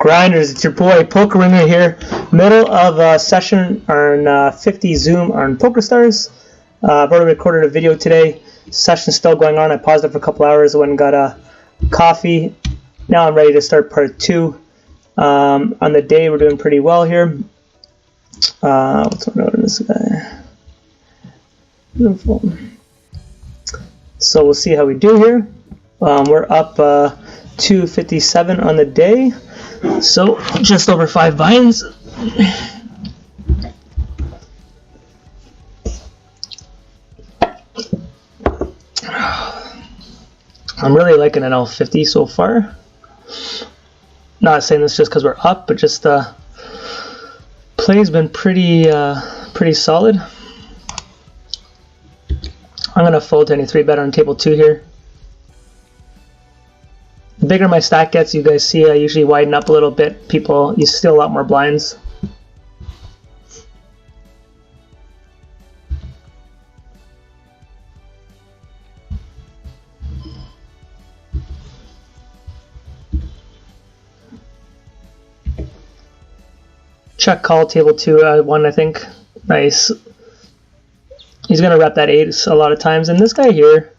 Grinders, it's your boy Poker Ringer here. Middle of a session on 50 Zoom on Pokerstars. I've already recorded a video today. Session's still going on. I paused it for a couple hours. I went and got a coffee. Now I'm ready to start part 2. On the day, we're doing pretty well here. What's my note on this guy? Beautiful. So we'll see how we do here. We're up 257 on the day. So just over 5 buy-ins. I'm really liking NL50 so far. Not saying this just because we're up, but just play's been pretty solid. I'm gonna fold to any 3-bet on table 2 here. The bigger my stack gets, you guys see I usually widen up a little bit. You steal a lot more blinds. Check call table 2, 1 I think. Nice. He's gonna rep that 8 a lot of times, and this guy here,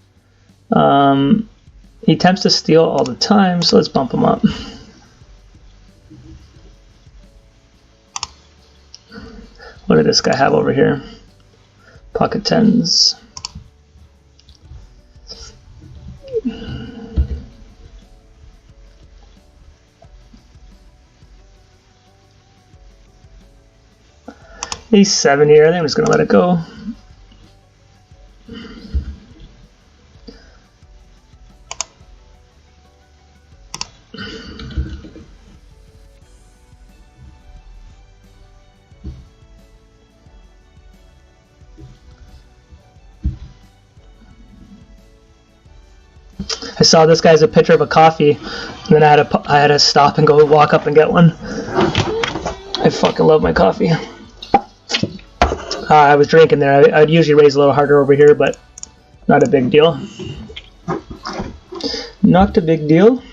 he attempts to steal all the time, so let's bump him up. What did this guy have over here? Pocket 10s. He's 7 here. I think I'm just going to let it go. I saw this guy's a picture of a coffee, and then I had to stop and go walk up and get one. I fucking love my coffee. I was drinking there. I'd usually raise a little harder over here, but not a big deal. Not a big deal.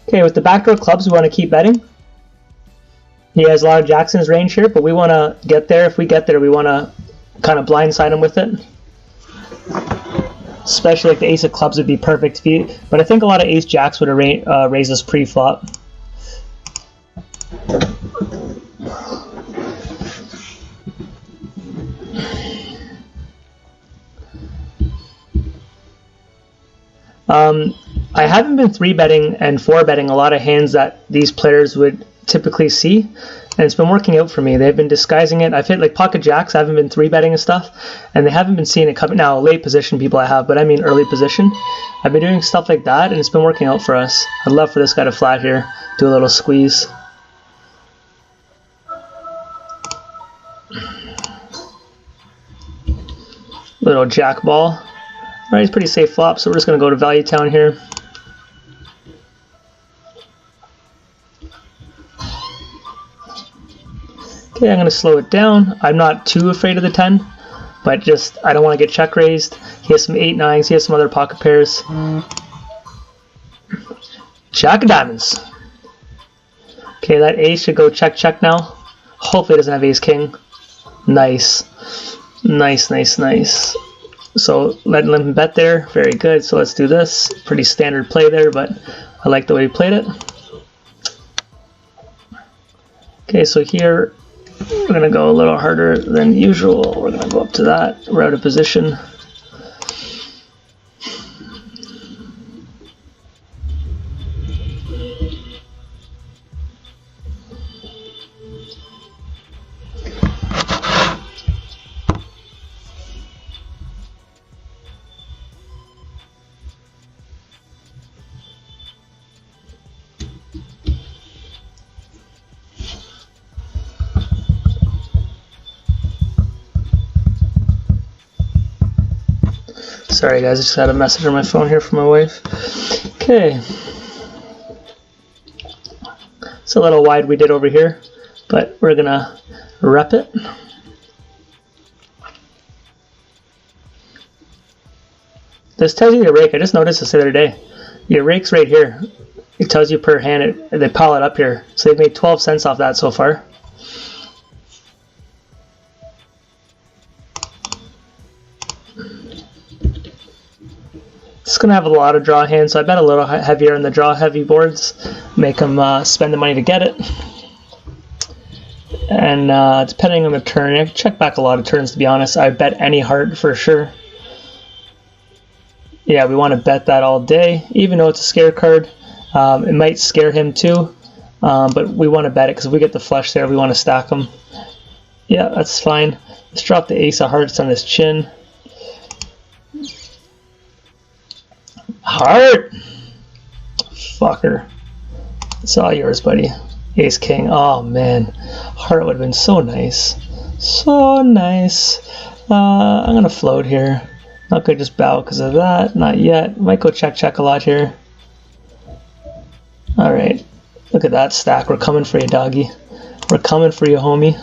Okay, with the backdoor clubs, we want to keep betting. He has a lot of jacks in his range here, but we want to get there. If we get there, we want to kind of blindside him with it. Especially like the ace of clubs would be perfect. But I think a lot of ace jacks would raise us pre-flop. I haven't been 3-betting and 4-betting a lot of hands that these players would typically see, and it's been working out for me. They've been disguising it. I've hit like pocket jacks. I haven't been 3-betting and stuff, and they haven't been seeing it coming. Now, late position people I have, but I mean early position. I've been doing stuff like that, and it's been working out for us. I'd love for this guy to flat here, do a little squeeze. Little jack ball. All right, he's pretty safe flop, so we're just going to go to Value Town here. Okay, I'm going to slow it down. I'm not too afraid of the 10, but just I don't want to get check raised. He has some 8-9s. He has some other pocket pairs. Jack of diamonds. Okay, that ace should go check check now. Hopefully it doesn't have ace king. Nice. Nice, nice, nice. So letting him bet there. Very good. So let's do this. Pretty standard play there, but I like the way he played it. Okay, so here we're going to go a little harder than usual. We're going to go up to that. We're out of position. Sorry guys, I just had a message on my phone here from my wife. Okay. It's a little wide we did over here, but we're gonna rep it. This tells you your rake. I just noticed this the other day. Your rake's right here. It tells you per hand, they pile it up here. So they've made 12 cents off that so far. It's going to have a lot of draw hands, so I bet a little heavier on the draw heavy boards. Make them spend the money to get it. And depending on the turn, I can check back a lot of turns to be honest. I bet any heart for sure. Yeah, we want to bet that all day, even though it's a scare card. It might scare him too, but we want to bet it because if we get the flush there, we want to stack him. Yeah, that's fine. Let's drop the ace of hearts on his chin. Heart! Fucker. It's all yours, buddy. Ace king. Oh man, heart would have been so nice. So nice. I'm going to float here. Not going to just bow because of that. Not yet. Might go check a lot here. Alright. Look at that stack. We're coming for you, doggy. We're coming for you, homie.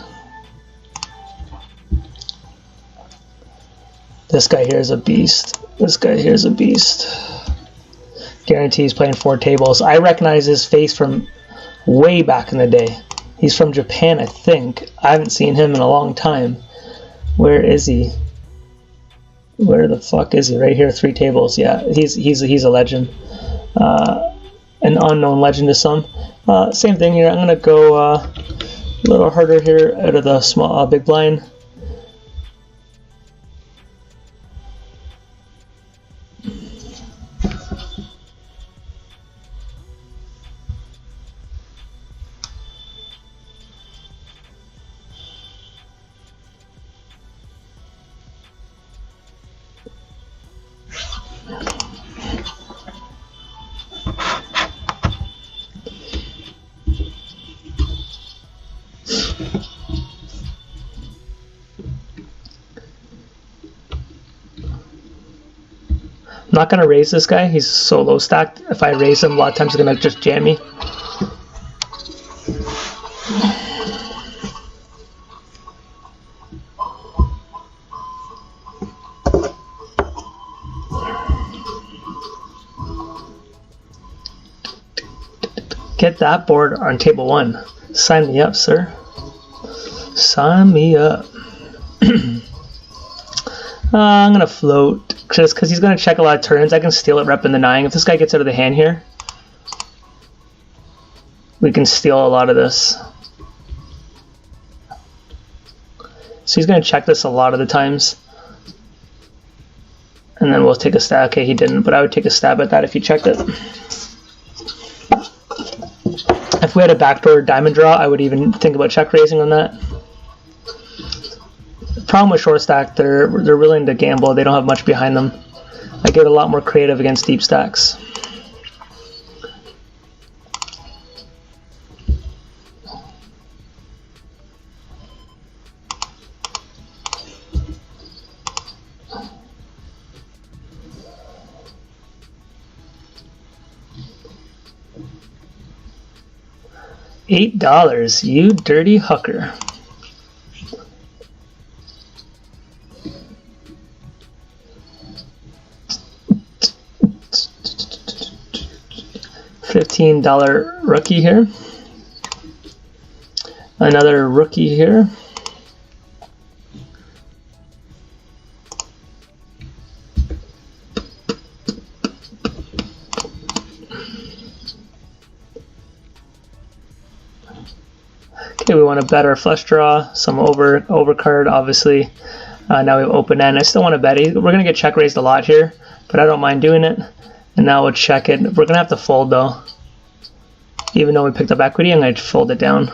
This guy here is a beast. This guy here is a beast. Guarantee he's playing 4 tables. I recognize his face from way back in the day. He's from Japan, I think. I haven't seen him in a long time. Where is he? Where the fuck is he? Right here, 3 tables. Yeah, he's a legend. An unknown legend to some. Same thing here. I'm gonna go a little harder here out of the small big blind. I'm not going to raise this guy. He's so low stacked. If I raise him, a lot of times he's going to just jam me. Get that board on table 1. Sign me up, sir. Sign me up. I'm going to float. Just because he's going to check a lot of turns, I can steal it rep in the 9. If this guy gets out of the hand here, we can steal a lot of this. So he's going to check this a lot of the times. And then we'll take a stab. Okay, he didn't, but I would take a stab at that if he checked it. If we had a backdoor diamond draw, I would even think about check raising on that. Problem with short stack, they're willing to gamble. They don't have much behind them. I get a lot more creative against deep stacks. $8, you dirty hooker. $15 rookie here. Another rookie here. Okay, we want to bet our flush draw, some overcard, obviously. Now we have open end. I still want to bet. We're going to get check raised a lot here, but I don't mind doing it. And now we'll check it. We're going to have to fold though. Even though we picked up equity, I'm going to fold it down.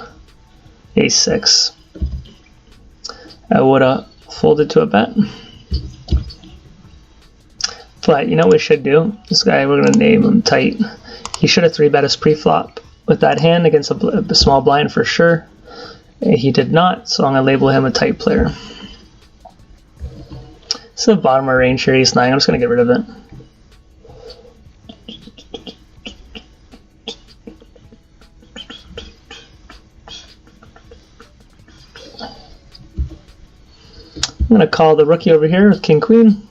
Ace-6. I would have folded to a bet. But you know what we should do? This guy, we're going to name him tight. He should have 3-bet us pre-flop with that hand against a small blind for sure. He did not, so I'm going to label him a tight player. This is the bottom of our range here, Ace-9. I'm just going to get rid of it. I'm going to call the rookie over here with King Queen.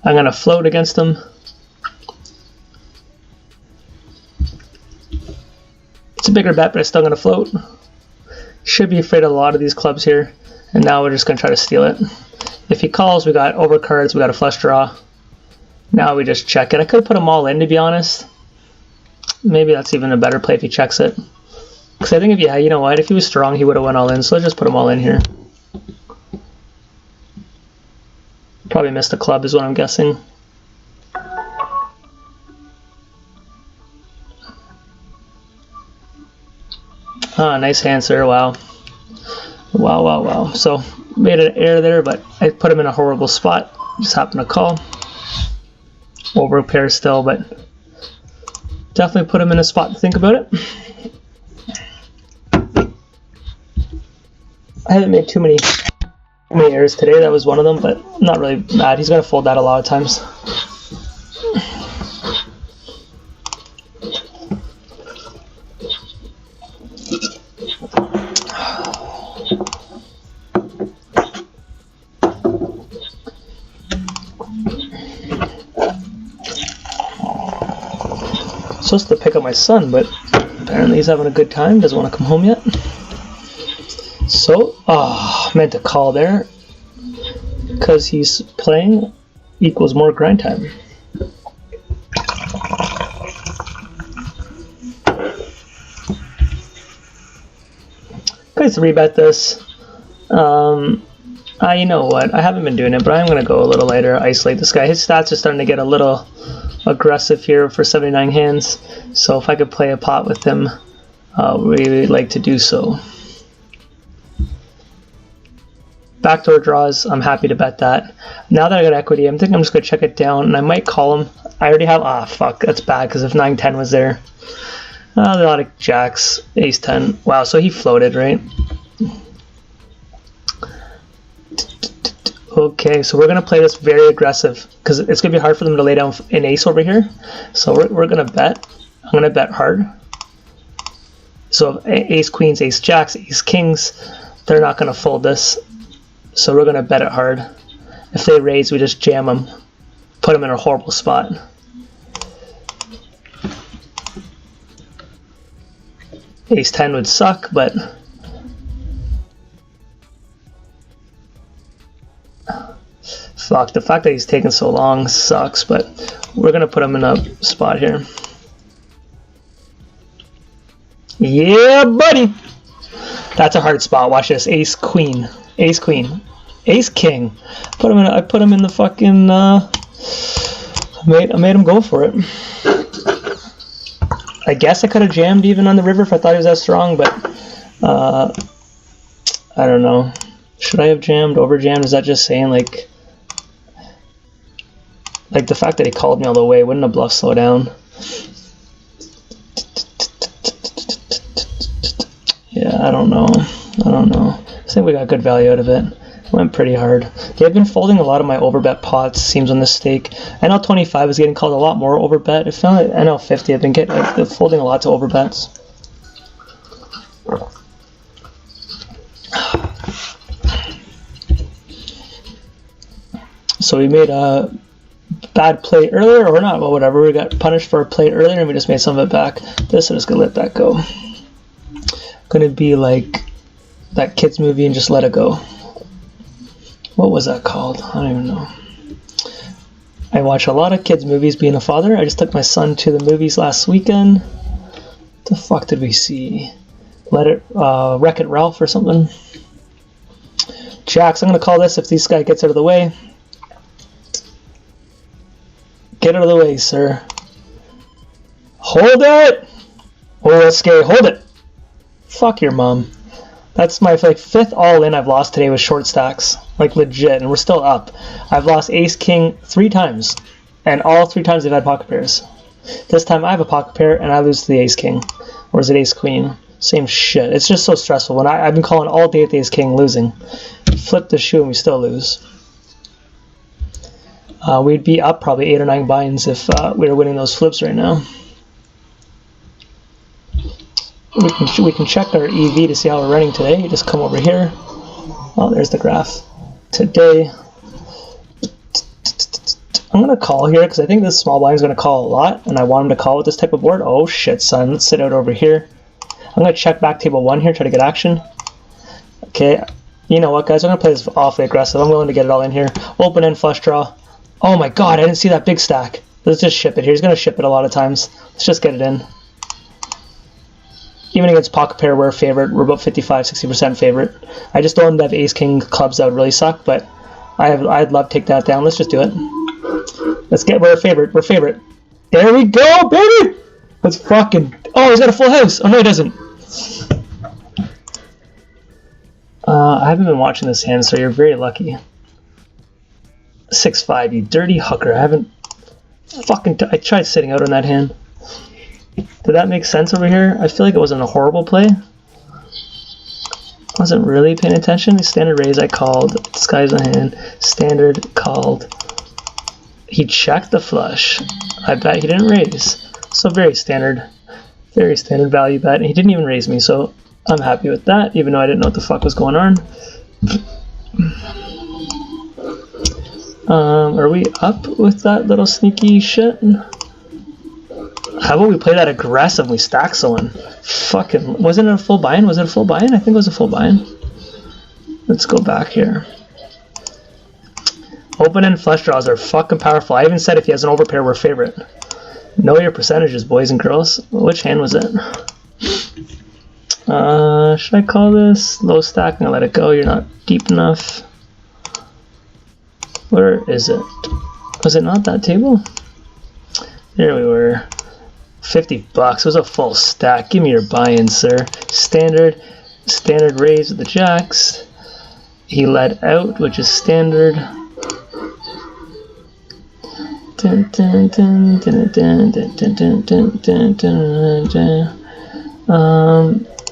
I'm going to float against him. a bigger bet, but it's still going to float. Should be afraid of a lot of these clubs here. And now we're just going to try to steal it. If he calls, we got overcards, we got a flush draw. Now we just check it. I could have put them all in, to be honest. Maybe that's even a better play if he checks it. Because I think if, yeah, you know what, if he was strong, he would have went all in. So let's just put them all in here. Probably missed a club is what I'm guessing. Ah, nice answer. Wow. Wow, wow, wow. So made an error there, but I put him in a horrible spot. Just happened to call. Over pair still, but definitely put him in a spot to think about it. I haven't made too many errors today. That was one of them, but I'm not really mad. He's going to fold that a lot of times. Supposed to pick up my son, but apparently he's having a good time, doesn't want to come home yet. So, meant to call there because he's playing equals more grind time. Guys, rebet this. You know what? I haven't been doing it, but I'm going to go a little lighter, isolate this guy. His stats are starting to get a little aggressive here for 79 hands, so if I could play a pot with him, really like to do so. Backdoor draws, I'm happy to bet that. Now that I got equity, I'm thinking I'm just going to check it down, and I might call him. I already have, fuck, that's bad, because if 9-10 was there. A lot of jacks, ace-10. Wow, so he floated, right? Okay, so we're going to play this very aggressive because it's going to be hard for them to lay down an ace over here. So we're going to bet. I'm going to bet hard. So ace queens, ace jacks, ace kings, they're not going to fold this. So we're going to bet it hard. If they raise, we just jam them, put them in a horrible spot. Ace 10 would suck, but fuck, the fact that he's taking so long sucks, but we're gonna put him in a spot here. Yeah, buddy! That's a hard spot. Watch this. Ace queen. Ace queen. Ace king. I put him in the fucking I made him go for it. I guess I could have jammed even on the river if I thought he was that strong, but I don't know. Should I have jammed, over jammed? Is that just saying like the fact that he called me all the way, wouldn't a bluff slow down? Yeah, I don't know. I think we got good value out of it. Went pretty hard. They've been folding a lot of my overbet pots, seems on this stake. NL25 is getting called a lot more overbet. It felt like NL50 I've been getting they're folding a lot to overbets. So we made a bad play earlier, or not, well, whatever. We got punished for a play earlier and we just made some of it back. This, I'm just gonna let that go. Gonna be like that kids movie and just let it go. What was that called? I don't even know. I watch a lot of kids movies being a father. I just took my son to the movies last weekend. What the fuck did we see? Wreck-It Ralph or something. Jacks, I'm gonna call this if this guy gets out of the way. Get out of the way, sir. Hold it! Oh, that's scary. Hold it! Fuck your mom. That's my fifth all-in I've lost today with short stacks. Like legit, and we're still up. I've lost ace-king 3 times, and all 3 times they've had pocket pairs. This time I have a pocket pair, and I lose to the ace-king. Or is it ace-queen? Same shit. It's just so stressful. When I've been calling all day at the ace-king, losing. Flip the shoe and we still lose. We'd be up probably 8 or 9 binds if we were winning those flips right now. We can check our EV to see how we're running today. You just come over here. Oh, there's the graph. Today, I'm going to call here because I think this small blind is going to call a lot, and I want him to call with this type of board. Oh shit, son. Let's sit out over here. I'm going to check back table 1 here, try to get action. Okay, you know what, guys? I'm going to play this awfully aggressive. I'm willing to get it all in here. Open end flush draw. Oh my god, I didn't see that big stack. Let's just ship it here. He's going to ship it a lot of times. Let's just get it in. Even against pocket pair, we're a favorite. We're about 55-60% favorite. I just don't have ace-king clubs. That would really suck, but I'd love to take that down. Let's just do it. We're a favorite. We're a favorite. There we go, baby! Let's fucking... Oh, he's got a full house. Oh, no, he doesn't. I haven't been watching this hand, so you're very lucky. 6-5, you dirty hooker. I haven't fucking... I tried sitting out on that hand. Did that make sense over here? I feel like it wasn't a horrible play. Wasn't really paying attention. The standard raise I called. Disguise my hand. Standard called. He checked the flush. I bet he didn't raise. So very standard value bet. And he didn't even raise me, so I'm happy with that, even though I didn't know what the fuck was going on. Are we up with that little sneaky shit? How about we play that aggressive and we stack someone? Fucking, wasn't it a full buy-in? Was it a full buy-in? I think it was a full buy-in. Let's go back here. Open end flush draws are fucking powerful. I even said if he has an overpair, we're favorite. Know your percentages, boys and girls. Which hand was it? Should I call this low stack? I'm gonna let it go. You're not deep enough. Where is it? Was it not that table? There we were. $50. It was a full stack. Give me your buy-in, sir. Standard raise with the jacks. He led out, which is standard.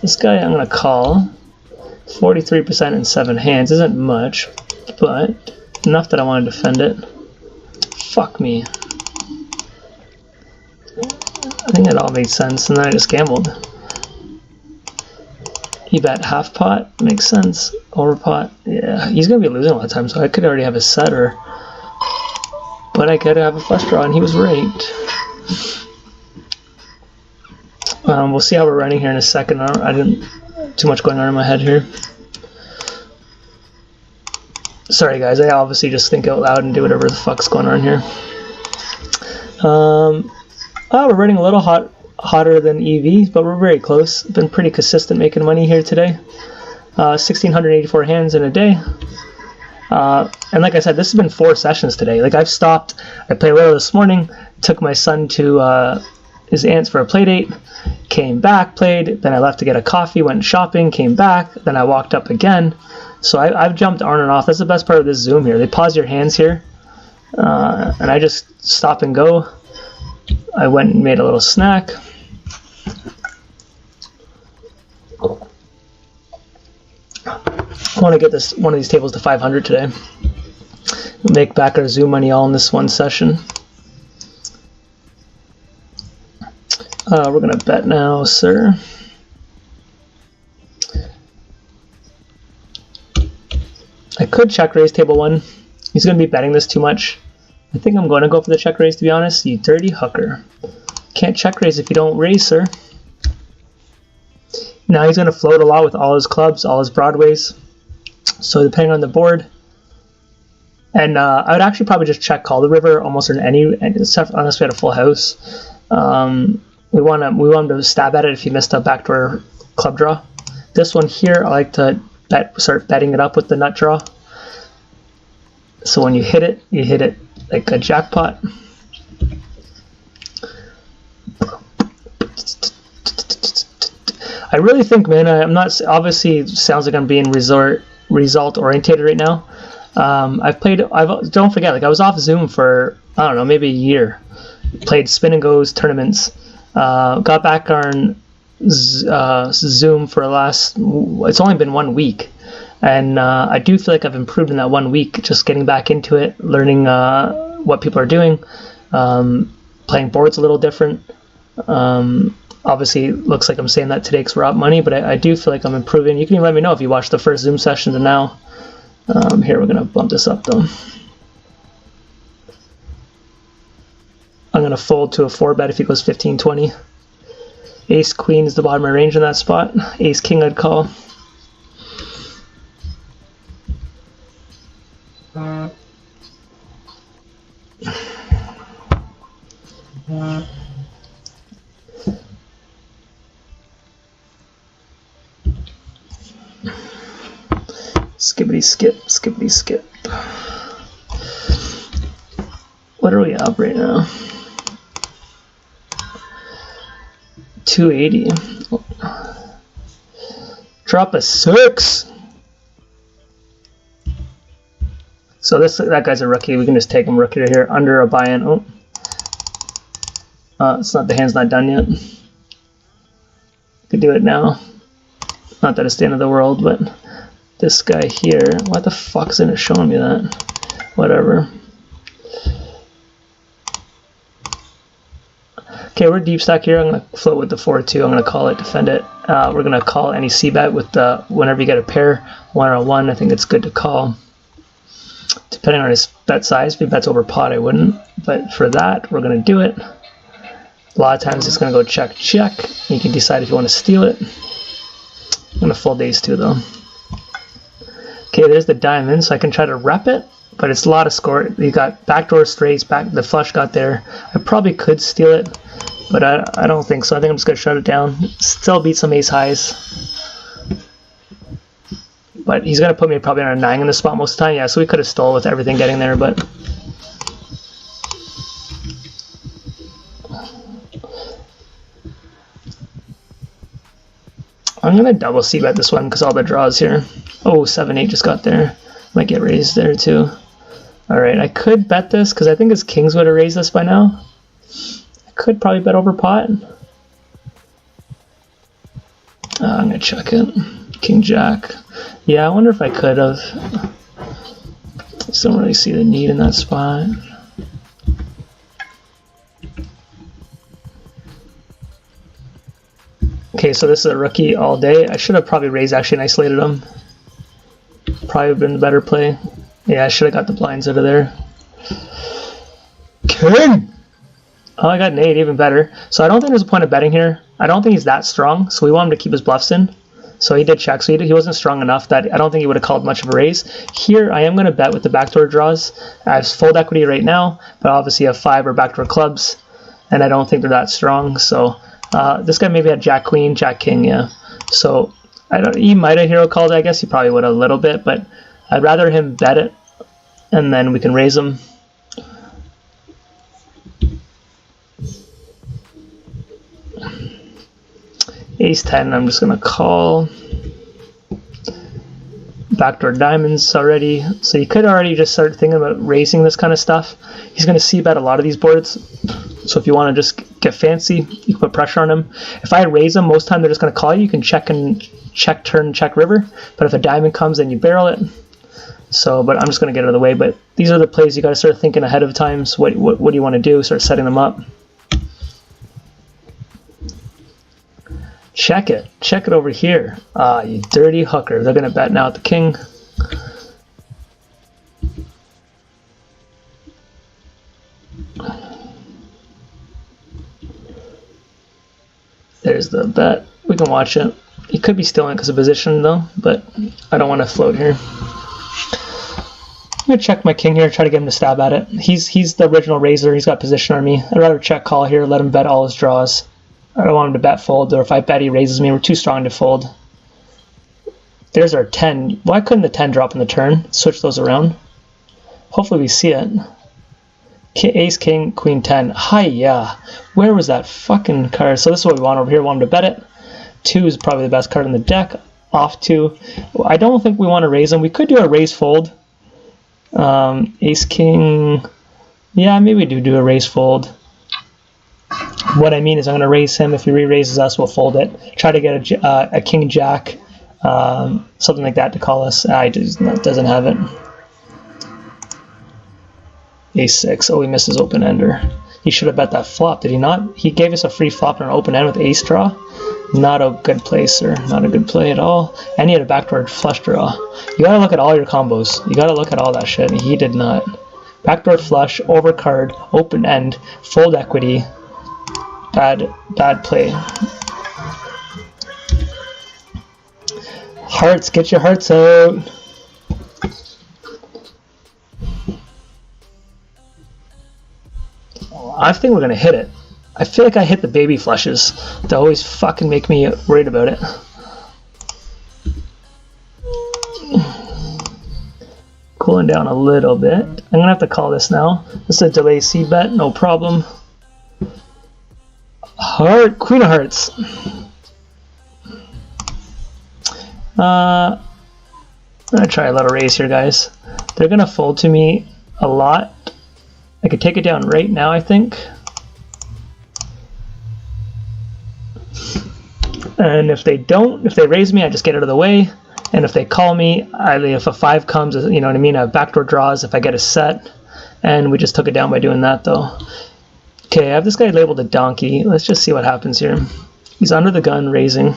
This guy I'm gonna call. 43% in 7 hands isn't much, but enough that I want to defend it. Fuck me. I think it all made sense, and then I just gambled. He bet half pot, makes sense. Over pot, yeah. He's gonna be losing a lot of times, so I could already have a setter. But I could have a flush draw, and he was right. We'll see how we're running here in a second. I didn't too much going on in my head here. Sorry guys, I obviously just think out loud and do whatever the fuck's going on here. We're running a little hotter than EV, but we're very close. Been pretty consistent making money here today. 1,684 hands in a day. And like I said, this has been 4 sessions today. Like I've stopped. I played a little this morning. Took my son to his aunt's for a play date. Came back, played. Then I left to get a coffee. Went shopping. Came back. Then I walked up again. So I've jumped on and off. That's the best part of this Zoom here. They pause your hands here, and I just stop and go. I went and made a little snack. I want to get one of these tables to 500 today. Make back our Zoom money all in this one session. We're going to bet now, sir. I could check raise table 1. He's going to be betting this too much. I think I'm going to go for the check raise, to be honest. You dirty hooker. Can't check raise if you don't raise, sir. Now he's going to float a lot with all his clubs, all his broadways. So depending on the board. And I would actually probably just check call the river almost in any, except unless we had a full house. We want him to stab at it if he missed a backdoor club draw. This one here, I like to start betting it up with the nut draw. So when you hit it like a jackpot. I really think, man, I'm not, obviously sounds like I'm being result orientated right now. Don't forget, like I was off Zoom for, I don't know, maybe a year. Played spin and goes tournaments. Got back on Zoom for it's only been 1 week. And I do feel like I've improved in that 1 week, just getting back into it, learning what people are doing, playing boards a little different. Obviously, it looks like I'm saying that today because we're up money, but I do feel like I'm improving. You can even let me know if you watched the first Zoom session to now. Here, we're going to bump this up, though. I'm going to fold to a 4-bet if he goes 15-20. Ace queen is the bottom of range in that spot. Ace king I'd call. Skippity skip, skippity skip. What are we up right now? 280. Drop a 6. So that guy's a rookie. We can just take him rookie right here under a buy-in. Oh, it's not, the hand's not done yet. Could do it now. Not that it's the end of the world, but this guy here. What the fuck isn't it showing me that? Whatever. Okay, we're deep stack here. I'm going to float with the 4-2. I'm going to call it, defend it. We're going to call any c-bet with the, whenever you get a pair, 1-on-1, I think it's good to call. Depending on his bet size, if he bets over pot, I wouldn't. But for that, we're going to do it. A lot of times it's going to go check, check. You can decide if you want to steal it. I'm going to fold ace 2 though. Okay, there's the diamond, so I can try to rep it. But it's a lot of score. You got backdoor straights, the flush got there. I probably could steal it, but I don't think so. I think I'm just going to shut it down. Still beat some ace highs. But he's going to put me probably on a 9 in the spot most of the time. Yeah, so we could have stole with everything getting there, but... I'm going to double c-bet this one because all the draws here. Oh, 7-8 just got there. Might get raised there too. Alright, I could bet this because I think his kings would have raised this by now. I could probably bet over pot. I'm going to check it. King Jack. Yeah, I wonder if I could have. Just don't really see the need in that spot. Okay, so this is a rookie all day. I should have probably raised actually and isolated him. Probably been the better play. Yeah, I should have got the blinds out of there. King! Oh, I got an 8, even better. So I don't think there's a point of betting here. I don't think he's that strong, so we want him to keep his bluffs in. So he did check, so he wasn't strong enough that I don't think he would have called much of a raise. Here, I am going to bet with the backdoor draws. I have full equity right now, but obviously I have 5 or backdoor clubs, and I don't think they're that strong. So this guy maybe had Jack Queen, Jack King, yeah. So he might have hero called, I guess. He probably would have a little bit, but I'd rather him bet it, and then we can raise him. Ace 10, I'm just going to call. Backdoor diamonds already. So you could already just start thinking about raising this kind of stuff. He's going to c-bet a lot of these boards. So if you want to just get fancy, you can put pressure on him. If I raise them, most time they're just going to call you. You can check and check turn, check river. But if a diamond comes, then you barrel it. So, but I'm just going to get out of the way. But these are the plays you got to start thinking ahead of time. So what do you want to do? Start setting them up. Check it. Check it over here. Ah, you dirty hooker. They're going to bet now at the king. There's the bet. We can watch it. He could be stealing because of position though, but I don't want to float here. I'm going to check my king here, try to get him to stab at it. He's the original raiser. He's got position on me. I'd rather check call here, let him bet all his draws. I don't want him to bet fold, or if I bet he raises me, we're too strong to fold. There's our 10. Why couldn't the 10 drop in the turn? Switch those around. Hopefully we see it. Ace, king, queen, 10. Hi-ya. Where was that fucking card? So this is what we want over here. We want him to bet it. 2 is probably the best card in the deck. Off 2. I don't think we want to raise him. We could do a raise fold. Ace, king. Yeah, maybe we do a raise fold. What I mean is I'm going to raise him. If he re-raises us, we'll fold it. Try to get a king jack, something like that to call us. Doesn't have it. Ace 6. Oh, he missed his open ender. He should have bet that flop, did he not? He gave us a free flop and an open end with ace draw. Not a good play, sir. Not a good play at all. And he had a backdoor flush draw. You got to look at all your combos. You got to look at all that shit. He did not. Backdoor flush, overcard, open end, fold equity. Bad play. Hearts, get your hearts out. I think we're gonna hit it. I feel like I hit the baby flushes. They always fucking make me worried about it. Cooling down a little bit. I'm gonna have to call this now. This is a delay C bet, no problem. Heart, Queen of Hearts. I'm gonna try a little raise here, guys. They're gonna fold to me a lot. I could take it down right now, I think. And if they don't, if they raise me, I just get out of the way. And if they call me, if a 5 comes, you know what I mean, I have backdoor draws if I get a set. And we just took it down by doing that, though. Okay, I have this guy labeled a donkey. Let's just see what happens here. He's under the gun, raising.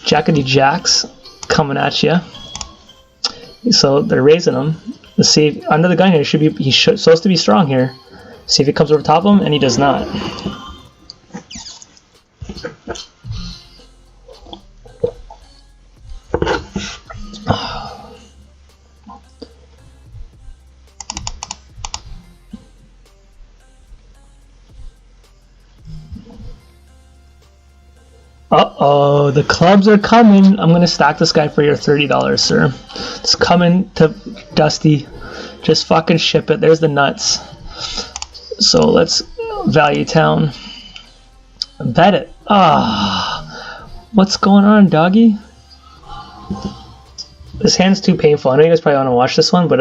Jackety jacks coming at you. So they're raising him. Let's see if, under the gun here, he's supposed to be strong here. See if he comes over top of him, and he does not. Uh-oh, the clubs are coming. I'm going to stack this guy for your $30, sir. It's coming to Dusty. Just fucking ship it. There's the nuts. So let's value town. Bet it. Ah, what's going on, doggy? This hand's too painful. I know you guys probably want to watch this one, but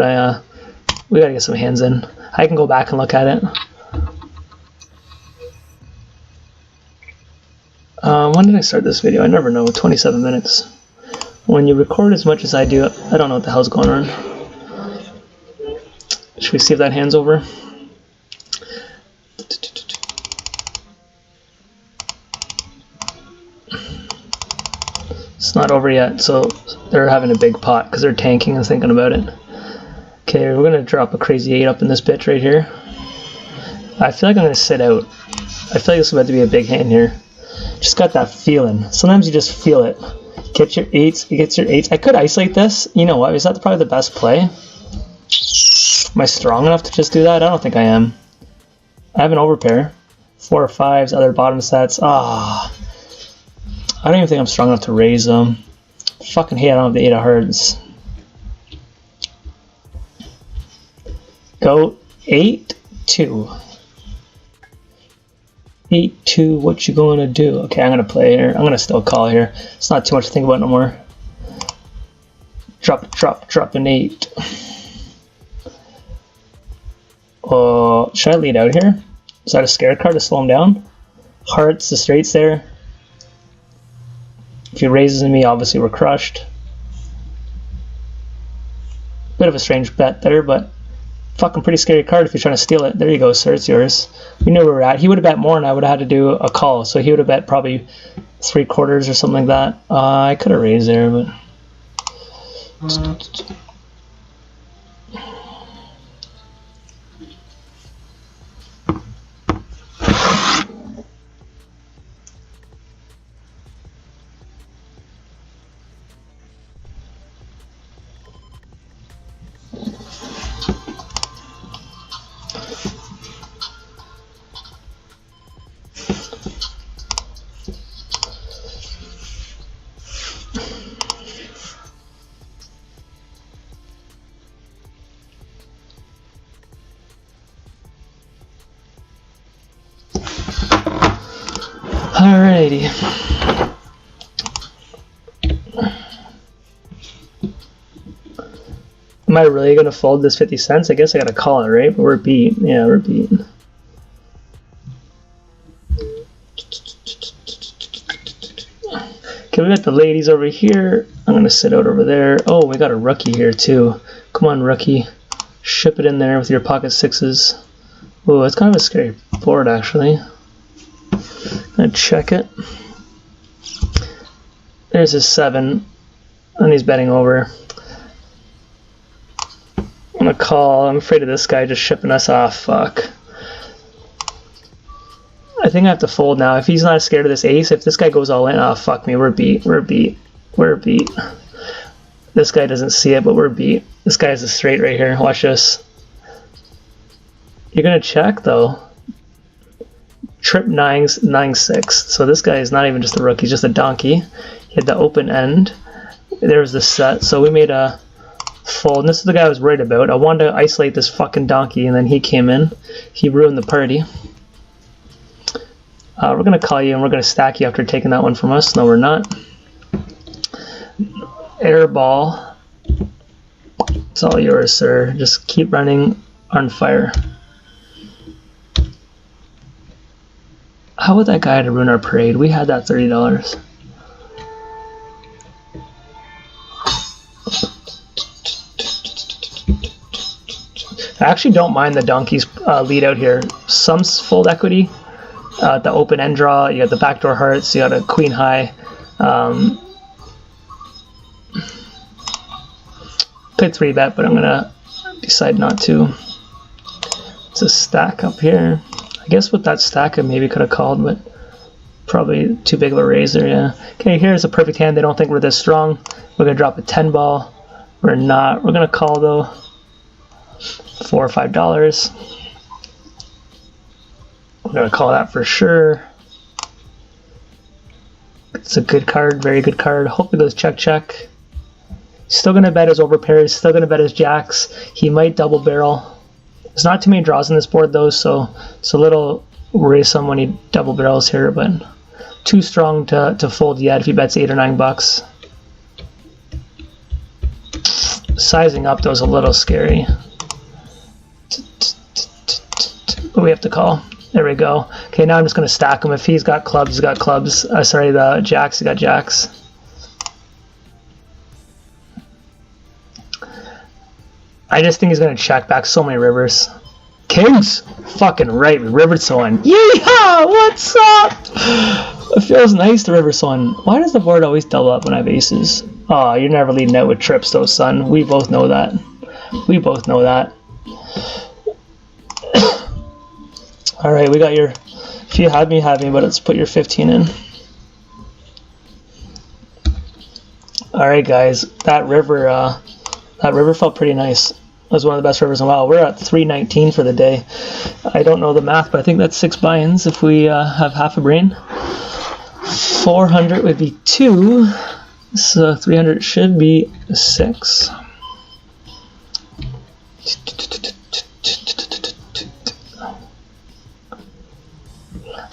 we gotta get some hands in. I can go back and look at it. When did I start this video? I never know. 27 minutes. When you record as much as I do, I don't know what the hell's going on. Should we see if that hand's over? It's not over yet, so they're having a big pot because they're tanking and thinking about it. Okay, we're going to drop a crazy 8 up in this bitch right here. I feel like I'm going to sit out. I feel like this is about to be a big hand here. Just got that feeling. Sometimes you just feel it. Get your 8s, you get your 8s. I could isolate this. You know what? Is that probably the best play? Am I strong enough to just do that? I don't think I am. I have an overpair. 4 or 5s, other bottom sets. Ah. I don't even think I'm strong enough to raise them. Fucking hate I don't have the 8 of hearts. Go 8-2. 8-2, what you gonna do? Okay, I'm gonna play here. I'm gonna still call here. It's not too much to think about no more. Drop an 8. Should I lead out here? Is that a scare card to slow him down? Hearts, the straights there. If he raises me, obviously we're crushed. Bit of a strange bet there, but fucking pretty scary card if you're trying to steal it. There you go, sir, it's yours. We knew where we were at. He would have bet more and I would have had to do a call, so he would have bet probably 3/4 or something like that. I could have raised there, but... Alrighty. Am I really gonna fold this 50 cents? I guess I gotta call it, right? But we're beat. Yeah, we're beat. Okay, we got the ladies over here. I'm gonna sit out over there. Oh, we got a rookie here too. Come on, rookie. Ship it in there with your pocket 6s. Oh, it's kind of a scary board actually. Gonna check it. There's his 7, and he's betting over. I'm gonna call. I'm afraid of this guy just shipping us off. Fuck. I think I have to fold now. If he's not scared of this ace, if this guy goes all in, oh fuck me, we're beat. This guy doesn't see it, but we're beat. This guy has a straight right here. Watch this. You're gonna check though. Trip 9-6. So this guy is not even just a rook, he's just a donkey. He had the open end. There's the set. So we made a fold. And this is the guy I was worried about. I wanted to isolate this fucking donkey, and then he came in. He ruined the party. We're gonna call you and we're gonna stack you after taking that one from us. No, we're not. Air ball. It's all yours, sir. Just keep running on fire. How would that guy to ruin our parade? We had that $30. I actually don't mind the donkey's lead out here. Some fold equity. The open end draw, you got the backdoor hearts, you got a queen high. Could 3-bet, but I'm gonna decide not to. It's a stack up here. I guess with that stack I maybe could have called, but probably too big of a raiser, yeah. Okay, here's a perfect hand. They don't think we're this strong. We're gonna drop a 10 ball. We're not. We're gonna call though. $4 or $5. We're gonna call that for sure. It's a good card, very good card. Hope it goes check check. Still gonna bet his overpairs, still gonna bet his jacks. He might double barrel. There's not too many draws on this board though, so it's a little worrisome when he double barrels here, but too strong to fold yet if he bets $8 or $9. Sizing up though is a little scary. But we have to call. There we go. Okay, now I'm just going to stack him. If he's got clubs, he's got clubs. Sorry, the jacks, he got jacks. I just think he's going to check back so many rivers. Kings! Fucking right, we rivered someone. Yeehaw! What's up? It feels nice to river someone. Why does the board always double up when I have aces? Oh, you're never leading out with trips though, son. We both know that. We both know that. Alright, we got your, if you have me, but let's put your 15 in. Alright guys, that river felt pretty nice. It was one of the best rivers in a while. We're at 319 for the day. I don't know the math, but I think that's 6 buy-ins if we have half a brain. 400 would be 2, so 300 should be 6.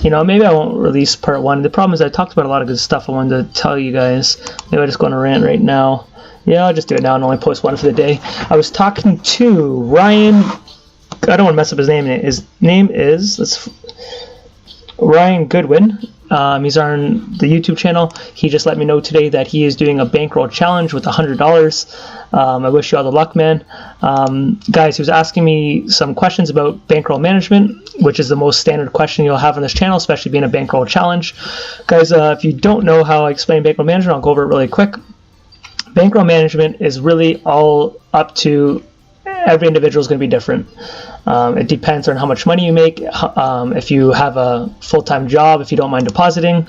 You know, maybe I won't release part 1. The problem is I talked about a lot of good stuff I wanted to tell you guys. Maybe I'll just go on a rant right now. Yeah, I'll just do it now and only post 1 for the day. I was talking to Ryan. I don't want to mess up his name. His name is Ryan Goodwin. He's on the YouTube channel. He just let me know today that he is doing a bankroll challenge with $100. I wish you all the luck, man. Guys, he was asking me some questions about bankroll management, which is the most standard question you'll have on this channel, especially being a bankroll challenge. Guys, if you don't know how I explain bankroll management, I'll go over it really quick. Bankroll management is really all up to every individual is going to be different. It depends on how much money you make, if you have a full-time job, if you don't mind depositing.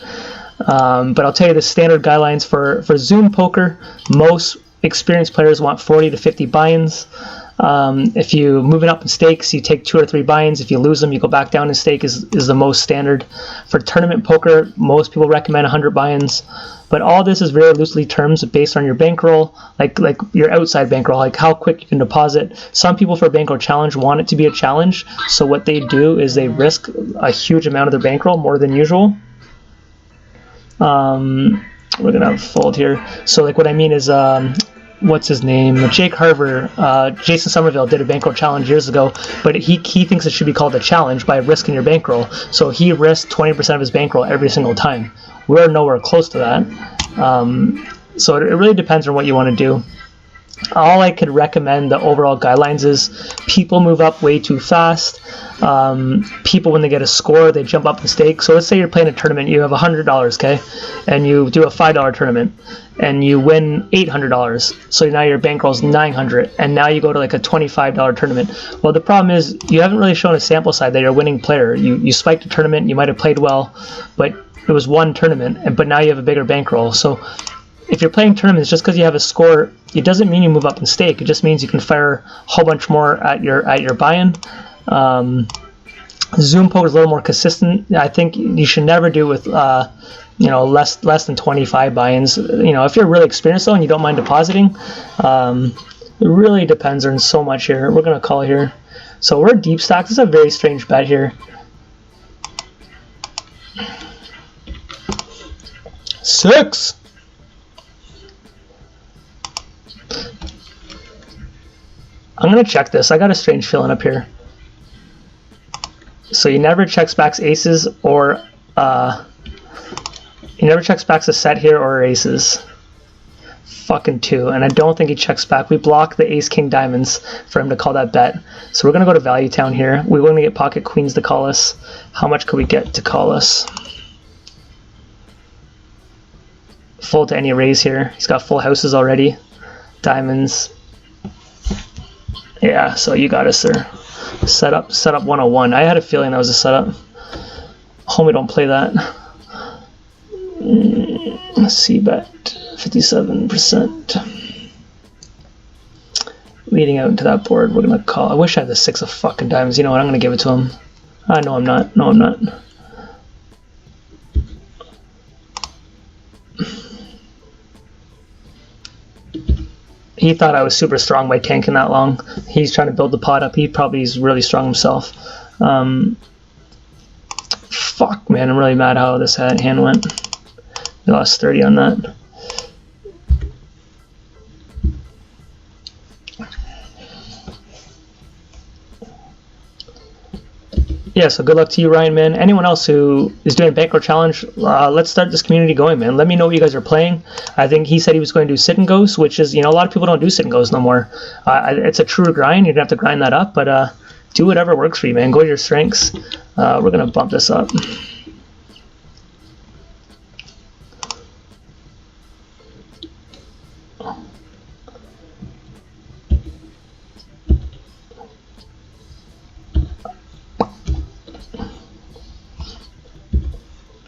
But I'll tell you the standard guidelines for Zoom poker. Most experienced players want 40 to 50 buy-ins. If you move it up in stakes, you take 2 or 3 buy-ins. If you lose them, you go back down in stake is the most standard. For tournament poker, most people recommend 100 buy-ins. But all this is very loosely terms based on your bankroll, like your outside bankroll, like how quick you can deposit. Some people for a bankroll challenge want it to be a challenge, so what they do is they risk a huge amount of their bankroll, more than usual. We're gonna fold here. So like what I mean is, what's his name? Jake Harver, Jason Somerville did a bankroll challenge years ago, but he thinks it should be called a challenge by risking your bankroll. So he risked 20% of his bankroll every single time. We're nowhere close to that. So it really depends on what you want to do. all I could recommend, the overall guidelines is people move up way too fast. People, when they get a score, they jump up in stake. So let's say you're playing a tournament, you have $100, okay, and you do a $5 tournament, and you win $800. So now your bankroll's $900, and now you go to like a $25 tournament. Well, the problem is you haven't really shown a sample size that you're a winning player. You spiked a tournament, you might have played well, but it was one tournament, but now you have a bigger bankroll. So if you're playing tournaments, just because you have a score, it doesn't mean you move up in stake. It just means you can fire a whole bunch more at your buy-in. Zoom poker is a little more consistent. I think you should never do with less than 25 buy-ins. If you're really experienced though and you don't mind depositing, it really depends on so much here. We're gonna call here. So we're deep stack. This is a very strange bet here. 6. I'm going to check this. I got a strange feeling up here. So he never checks back aces or he never checks back a set here or aces. Fucking 2. And I don't think he checks back. We block the ace king diamonds for him to call that bet. So we're going to go to value town here. We want to get pocket queens to call us. How much could we get to call us? Fold to any raise here. He's got full houses already. Diamonds. Yeah, so you got us, sir. Setup 101. I had a feeling that was a setup. Homie, don't play that. Let's see, bet 57%. Leading out into that board, we're gonna call. I wish I had the 6 of fucking diamonds. You know what? I'm gonna give it to him. No, I'm not. No, I'm not. He thought I was super strong by tanking that long. He's trying to build the pot up. He probably is really strong himself. Fuck, man, I'm really mad how this hand went. We lost 30 on that. Yeah, so good luck to you, Ryan, man. Anyone else who is doing a bankroll challenge, let's start this community going, man. Let me know what you guys are playing. I think he said he was going to do sit and goes, which is, a lot of people don't do sit and goes no more. It's a true grind. You're going to have to grind that up, but do whatever works for you, man. Go to your strengths. We're going to bump this up.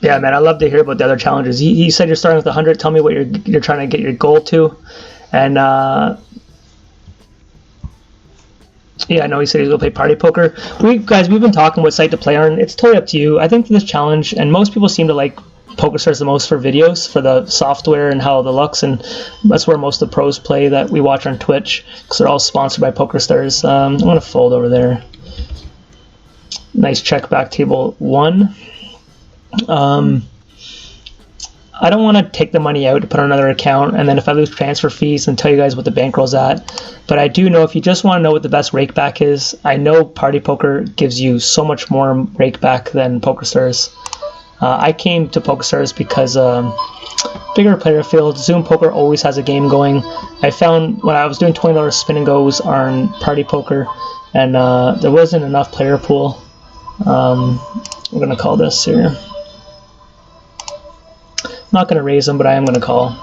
Yeah, man, I'd love to hear about the other challenges. He said you're starting with 100. Tell me what you're trying to get your goal to. And yeah, I know he said he's going to play party poker. We've been talking what site to play on. It's totally up to you. I think for this challenge, and most people seem to like Pokerstars the most for videos, for the software and how it looks, and that's where most of the pros play that we watch on Twitch, because they're all sponsored by Pokerstars. I'm going to fold over there. Nice check back table 1. I don't want to take the money out to put on another account, and then if I lose transfer fees, and tell you guys what the bankroll's at. But I do know, if you just want to know what the best rake back is, I know Party Poker gives you so much more rake back than Pokerstars. I came to Pokerstars because bigger player field. Zoom Poker always has a game going. I found when I was doing $20 spin and goes on Party Poker, and there wasn't enough player pool. We're gonna call this here. Not going to raise them, but I am going to call.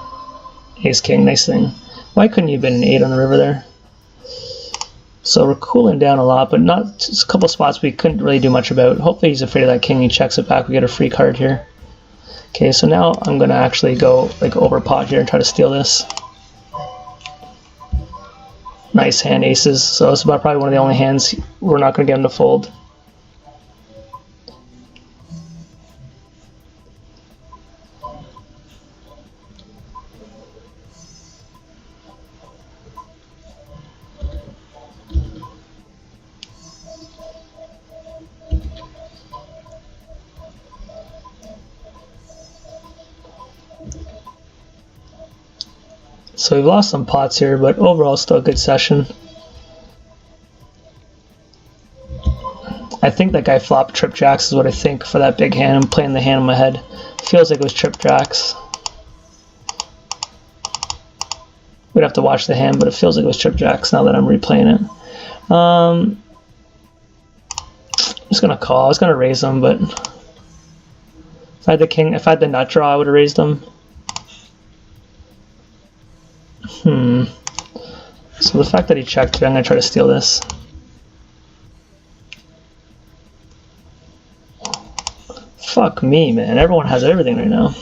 Ace King, nice thing. Why couldn't you have been an 8 on the river there? So we're cooling down a lot, but not just a couple spots we couldn't really do much about. Hopefully he's afraid of that king. He checks it back. We get a free card here. Okay, so now I'm going to actually go like over pot here and try to steal this. Nice hand, aces. So it's about probably one of the only hands we're not going to get him to fold. So we've lost some pots here, but overall still a good session. I think that guy flopped trip jacks is what I think for that big hand. I'm playing the hand in my head. Feels like it was trip jacks. We'd have to watch the hand, but it feels like it was chip jacks now that I'm replaying it. I'm just gonna call. I was gonna raise them, but if I had the king, if I had the nut draw, I would have raised them. So the fact that he checked, I'm gonna try to steal this. Fuck me, man. Everyone has everything right now.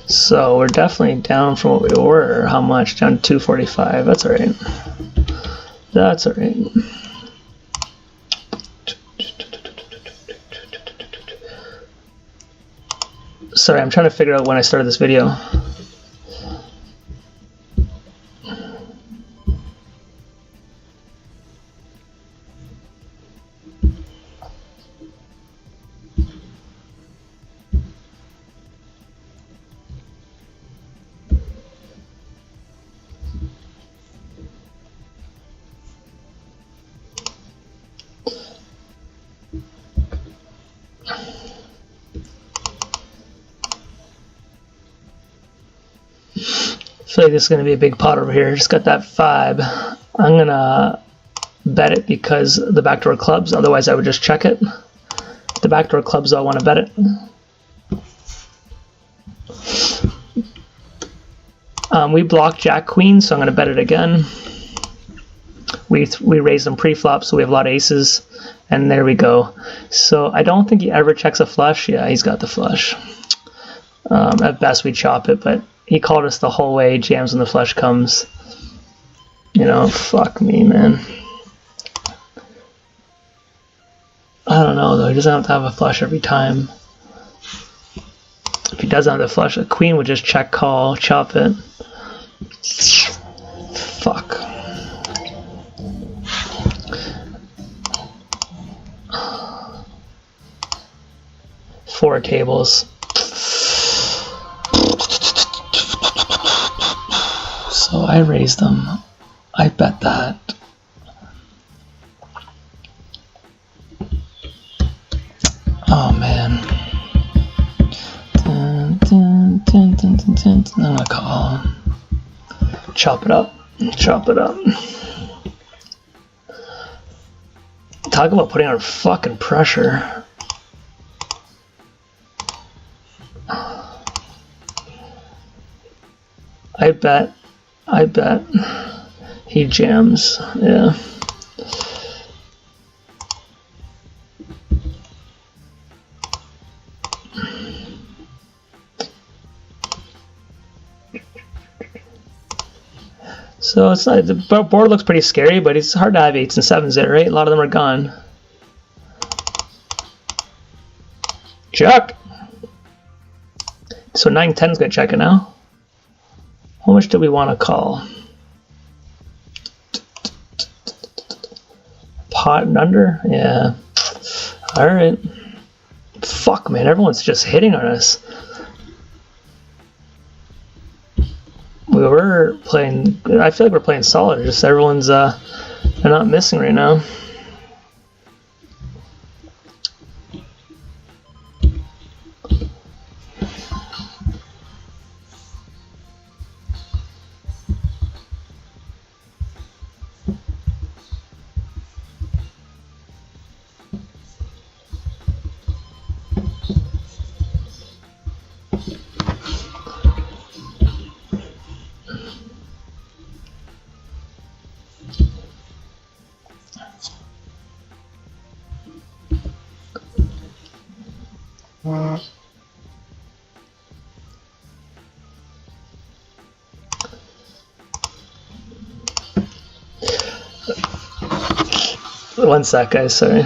So we're definitely down from what we were. How much? Down to 245. That's alright. That's alright. Sorry, I'm trying to figure out when I started this video. I feel like this is going to be a big pot over here. Just got that vibe. I'm going to bet it because the backdoor clubs. Otherwise, I would just check it. The backdoor clubs, I want to bet it. We blocked Jack Queen, so I'm going to bet it again. We raised them pre-flop, so we have a lot of aces. And there we go. So I don't think he ever checks a flush. Yeah, he's got the flush. At best, we chop it, but he called us the whole way, jams when the flush comes. You know, fuck me, man. I don't know, though. He doesn't have to have a flush every time. If he doesn't have the flush, a queen would just check call, chop it. Fuck. Four tables. So I raised them. I bet that. Oh man. I'm gonna call. Chop it up. Chop it up. Talk about putting on fucking pressure. I bet he jams, yeah. So it's not, the board looks pretty scary, but it's hard to have 8s and 7s there, right? A lot of them are gone. Check! So 9-10's gonna check it now. How much do we want to call? Pot and under? Yeah. Alright. Fuck, man. Everyone's just hitting on us. We were playing... I feel like we're playing solid. Just everyone's... they're not missing right now. One sec, guys, sorry.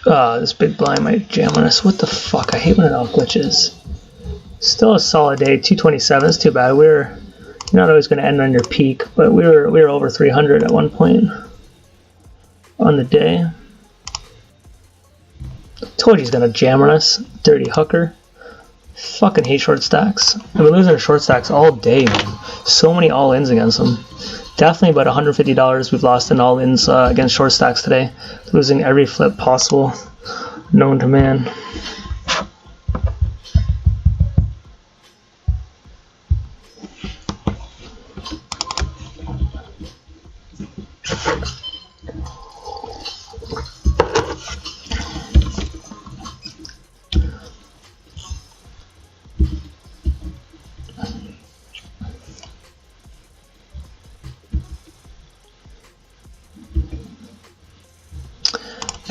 This big blind might jam on us. What the fuck? I hate when it all glitches. Still a solid day. 227. That's too bad. You're not always going to end on your peak, but we were over 300 at one point on the day. Told you he's going to jam on us. Dirty hooker. Fucking hate short stacks. I've been losing to short stacks all day, man. So many all-ins against him. Definitely about $150 we've lost in all-ins against short stacks today. Losing every flip possible known to man.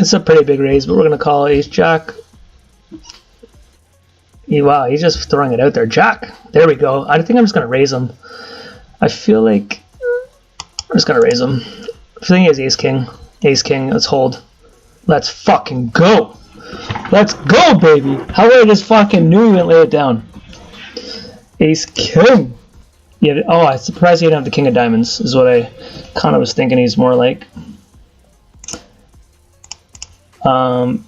It's a pretty big raise, but we're going to call ace jack. Wow, he's just throwing it out there. Jack. There we go. I think I'm just going to raise him. I feel like I'm just going to raise him. I think he has ace king. Ace king. Let's hold. Let's fucking go. Let's go, baby. How about I just fucking knew he wouldn't lay it down. Ace king. Yeah. Oh, I'm surprised he didn't have the king of diamonds, is what I kind of was thinking he's more like.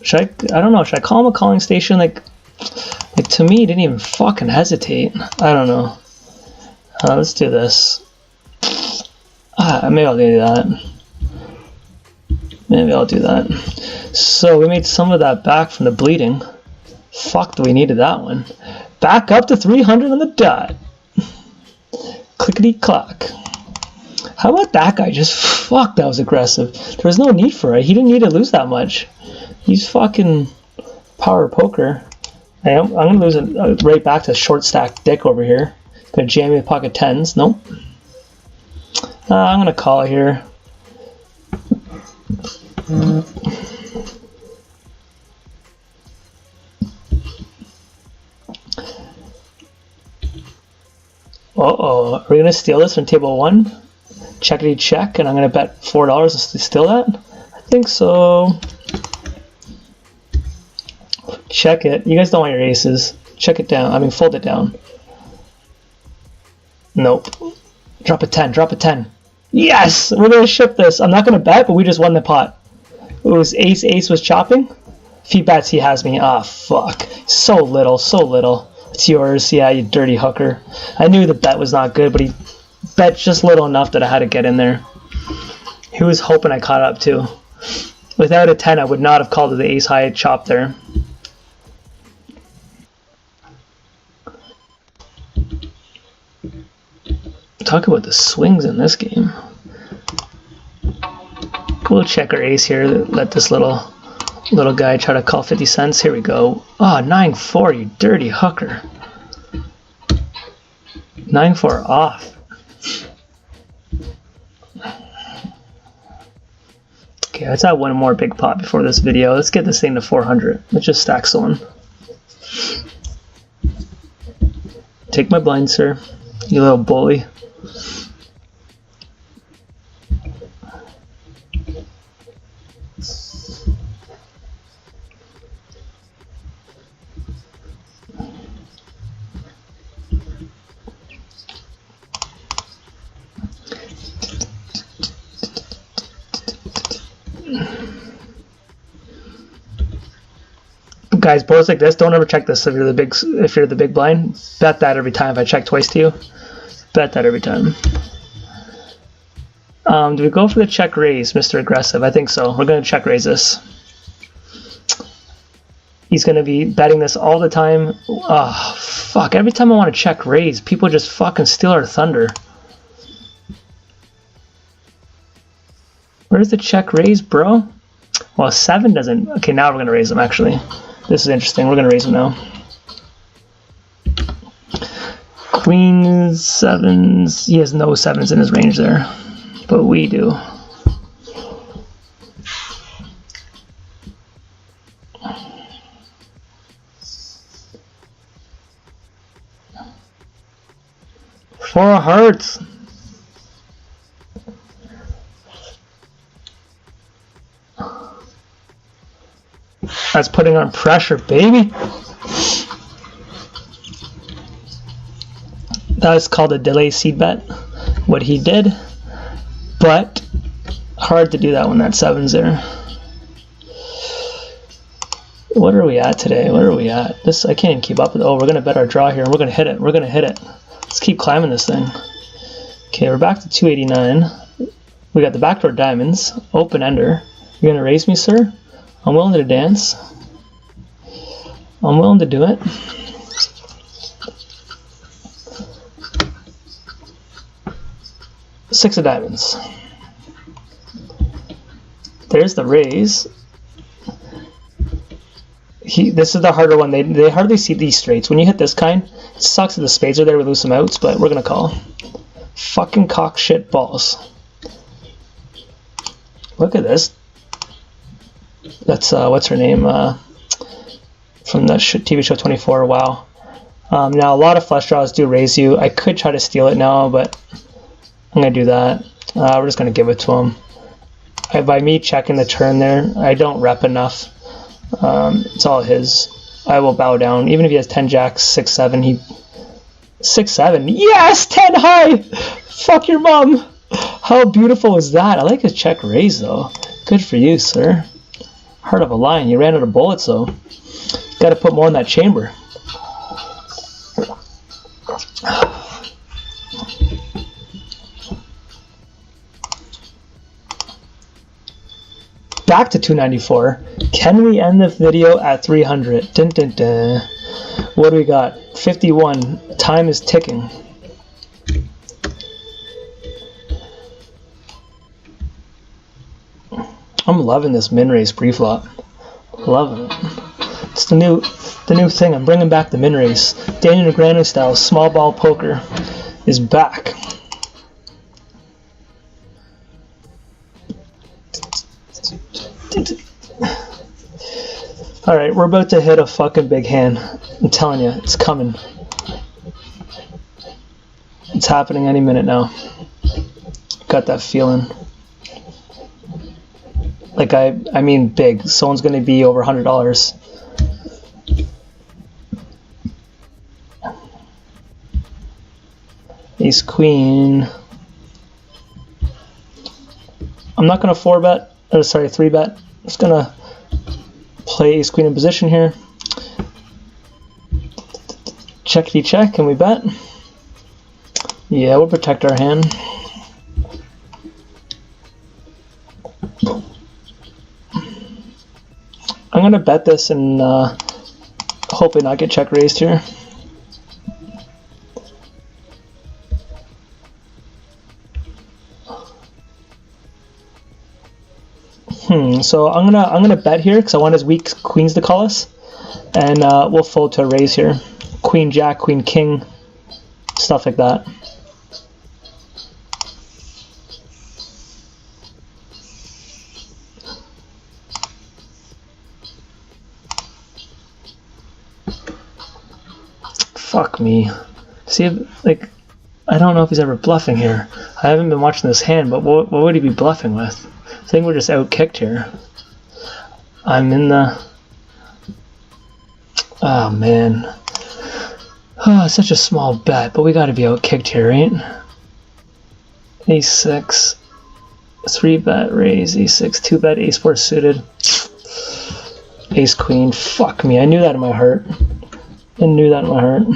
Should I don't know, should I call him a calling station? Like to me, he didn't even fucking hesitate. I don't know. Let's do this. Maybe I'll do that. Maybe I'll do that. So we made some of that back from the bleeding. Fuck, we needed that one. Back up to 300 on the dot. Clickety clock. How about that guy? Just fuck, that was aggressive. There was no need for it. He didn't need to lose that much. He's fucking power poker. I'm gonna lose it right back to short stack dick over here. Gonna jam me with pocket tens. Nope. I'm gonna call it here. Uh-oh. Are we gonna steal this from table one? Checkity check, and I'm gonna bet $4 to steal that? I think so. Check it. You guys don't want your aces. Check it down. I mean, fold it down. Nope. Drop a 10. Drop a 10. Yes! We're going to ship this. I'm not going to bet, but we just won the pot. It was ace. Ace was chopping. If he bets, he has me. Ah, fuck. So little. So little. It's yours. Yeah, you dirty hooker. I knew the bet was not good, but he bet just little enough that I had to get in there. He was hoping I caught up, too. Without a 10, I would not have called it the ace high chop there. Talk about the swings in this game. We'll check our ace here. Let this little guy try to call 50 cents. Here we go. Oh, 9-4, you dirty hooker. 9-4 off. Okay, let's have one more big pot before this video. Let's get this thing to 400. Let's just stack someone. Take my blind, sir. You little bully. Guys, boards like this, don't ever check this if you're the big blind. Bet that every time. If I check twice to you, bet that every time. Do we go for the check raise, Mr. Aggressive? I think so. We're going to check raise this. He's going to be betting this all the time. Oh, fuck. Every time I want to check raise, people just fucking steal our thunder. Where's the check raise, bro? Well, 7 doesn't... Okay, now we're going to raise him, actually. This is interesting. We're going to raise him now. Queen 7s. He has no 7s in his range there. But we do. Four hearts. That's putting on pressure, baby. That was called a delay seed bet, what he did. But hard to do that when that 7's there. What are we at today? What are we at? This, I can't even keep up with it. Oh, we're going to bet our draw here, and we're going to hit it. We're going to hit it. Let's keep climbing this thing. Okay, we're back to 289. We got the backdoor diamonds. Open ender. You're going to raise me, sir? I'm willing to dance. I'm willing to do it. Six of diamonds. There's the raise. This is the harder one. They hardly see these straights. When you hit this kind, it sucks that the spades are there. We lose some outs, but we're going to call. Fucking cock shit balls. Look at this. That's, what's her name? From the TV show 24. Wow. Now, a lot of flush draws do raise you. I could try to steal it now, but I'm going to do that. We're just going to give it to him. By me checking the turn there, I don't rep enough. It's all his. I will bow down. Even if he has 10 jacks, 6-7, 6-7. Yes! 10 high! Fuck your mom! How beautiful is that? I like his check raise, though. Good for you, sir. Heart of a lion. You ran out of bullets, though. Got to put more in that chamber. Back to 294. Can we end the video at 300? Dun, dun, dun. What do we got? 51. Time is ticking. I'm loving this min raise pre-flop. Loving it. It's the new thing. I'm bringing back the min raise. Daniel Negreanu style small ball poker is back. Alright, we're about to hit a fucking big hand. I'm telling you, it's coming. It's happening any minute now. Got that feeling. Like, I mean big. Someone's going to be over $100. Ace Queen. I'm not going to 4-bet. Oh, sorry, 3-bet. I'm just going to play Ace Queen in position here. Checkity check, and we bet. Yeah, we'll protect our hand. I'm going to bet this and hopefully not get check raised here. So I'm gonna bet here because I want his weak queens to call us, and we'll fold to a raise here. Queen Jack, Queen King, stuff like that. Fuck me. See, like, I don't know if he's ever bluffing here. I haven't been watching this hand, but what would he be bluffing with? I think we're just out-kicked here. I'm in the... Oh, man. Oh, it's such a small bet, but we gotta be out-kicked here, right? Ace-6. 3-bet raise, Ace-6, 2-bet, Ace-4 suited. Ace-Queen. Fuck me, I knew that in my heart. I knew that in my heart.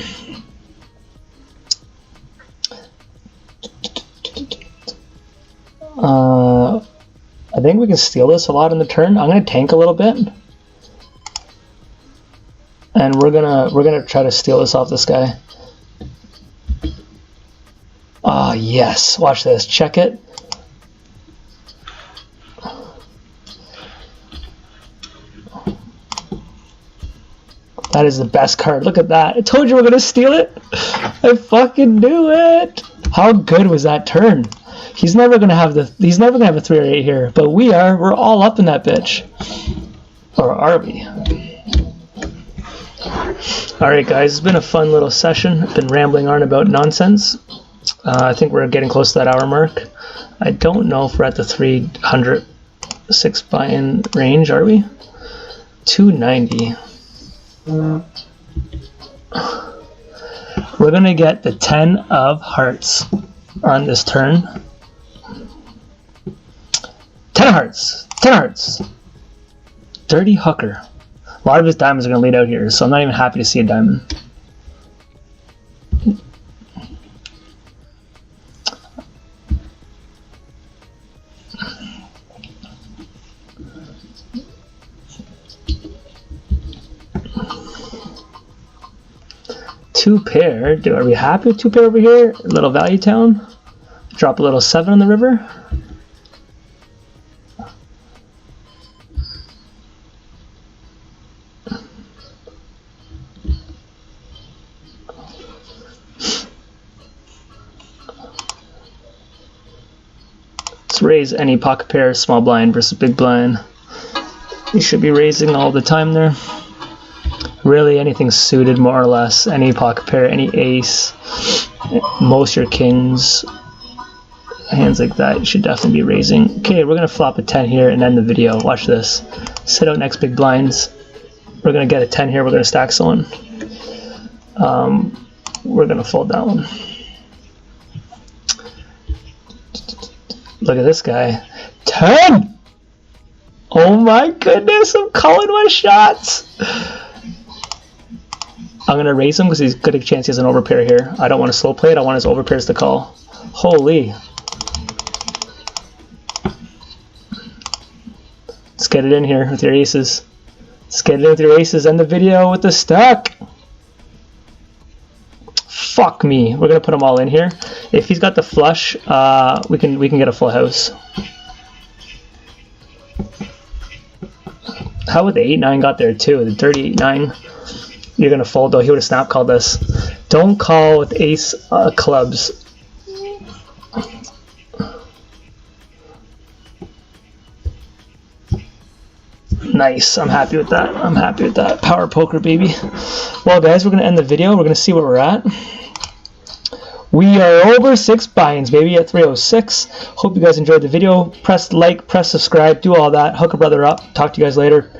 I think we can steal this a lot in the turn. I'm gonna tank a little bit, and we're gonna try to steal this off this guy. Ah, yes. Watch this. Check it. That is the best card. Look at that. I told you we're gonna steal it. I fucking knew it. How good was that turn? He's never gonna have a 3 or 8 here, but we are. We're all up in that bitch. Or are we? Alright guys, it's been a fun little session. I've been rambling on about nonsense. I think we're getting close to that hour mark. I don't know if we're at the 306 buy-in range, are we? 290. We're going to get the 10 of hearts on this turn. 10 of hearts. 10 of hearts. Dirty hooker. A lot of his diamonds are going to lead out here, so I'm not even happy to see a diamond. Two pair. Are we happy with two pair over here? A little value town. Drop a little 7 on the river. Let's raise any pocket pair, small blind versus big blind. You should be raising all the time there. Really anything suited, more or less. Any pocket pair, any ace, most your kings, hands like that, you should definitely be raising. Okay, we're going to flop a 10 here and end the video. Watch this. Sit out next big blinds. We're going to get a 10 here. We're going to stack someone. We're going to fold that one. Look at this guy. 10! Oh my goodness, I'm calling my shots! I'm going to raise him because he's good a chance he has an overpair here. I don't want to slow play it. I want his overpairs to call. Holy. Let's get it in here with your aces. Let's get it in with your aces. End the video with the stack. Fuck me. We're going to put them all in here. If he's got the flush, we can get a full house. How would the 8-9 got there too? The dirty 8-9. You're going to fold though. He would have snap called this. Don't call with ace clubs. Nice. I'm happy with that. I'm happy with that. Power poker, baby. Well, guys, we're going to end the video. We're going to see where we're at. We are over 6 buy-ins, baby, at 306. Hope you guys enjoyed the video. Press like, press subscribe, do all that. Hook a brother up. Talk to you guys later.